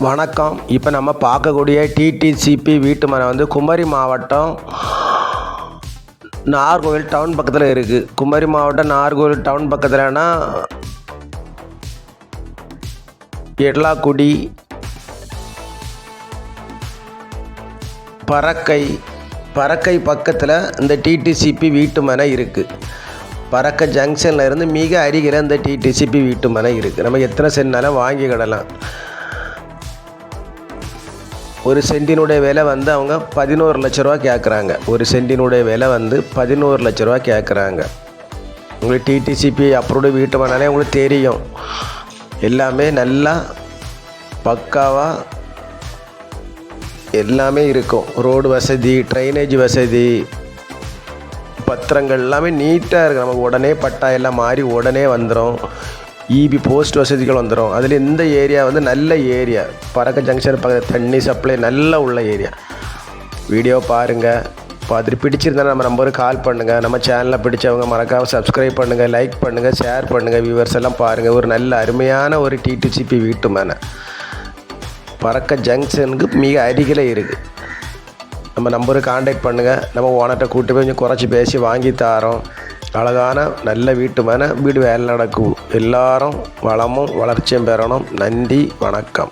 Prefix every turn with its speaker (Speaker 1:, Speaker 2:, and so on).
Speaker 1: வணக்கம். இப்போ நம்ம பார்க்கக்கூடிய டிடிசிபி வீட்டு மனை வந்து குமரி மாவட்டம் நாகர்கோவில் டவுன் பக்கத்தில் இருக்குது. குமரி மாவட்டம் நாகர்கோவில் டவுன் பக்கத்தில்னா எட்லாக்குடி, பறக்கை பக்கத்தில் இந்த டிடிசிபி வீட்டு மனை இருக்குது. பறக்கை ஜங்ஷனில் இருந்து மிக அருகில் இந்த டிடிசிபி வீட்டு மனை இருக்குது. நம்ம எத்தனை சென்ட்னாலும் வாங்கிக்கிடலாம். ஒரு சென்டினுடைய விலை வந்து அவங்க 11 லட்ச ரூபா கேட்குறாங்க. ஒரு சென்டினுடைய விலை வந்து 11 லட்ச ரூபா கேட்குறாங்க. உங்களுக்கு டிடிசிபி அப்ரூவ்டு வீட்டு மனாலே உங்களுக்கு தெரியும். எல்லாமே நல்லா பக்காவாக எல்லாமே இருக்கும். ரோடு வசதி, ட்ரைனேஜ் வசதி, பத்திரங்கள் எல்லாமே நீட்டாக இருக்குது. நமக்கு உடனே பட்டா எல்லாம் மாறி உடனே வந்துடும். இபி போஸ்ட் வசதிகள் வந்துடும். அதில் இந்த ஏரியா வந்து நல்ல ஏரியா. பறக்க ஜங்ஷன் பக்கத்தில் தண்ணி சப்ளை நல்லா உள்ள ஏரியா. வீடியோ பாருங்கள். பார்த்துட்டு பிடிச்சிருந்தா நம்ம நம்பருக்கு கால் பண்ணுங்கள். நம்ம சேனலில் பிடிச்சவங்க மறக்காமல் சப்ஸ்கிரைப் பண்ணுங்கள், லைக் பண்ணுங்கள், ஷேர் பண்ணுங்கள். வியூவர்ஸ் எல்லாம் பாருங்கள். ஒரு நல்ல அருமையான ஒரு டிடிசிபி வீட்டு மனை பறக்க ஜங்ஷனுக்கு மிக அருகில் இருக்குது. நம்ம நம்பருக்கு கான்டாக்ட் பண்ணுங்கள். நம்ம ஓனர்கிட்ட கூட்டு போய் கொஞ்சம் குறைச்சி பேசி வாங்கி தரோம். அழகான நல்ல வீட்டு மனை, வீடு வேலை நடக்கும். எல்லாரும் வளமும் வளர்ச்சியும் பெறணும். நன்றி, வணக்கம்.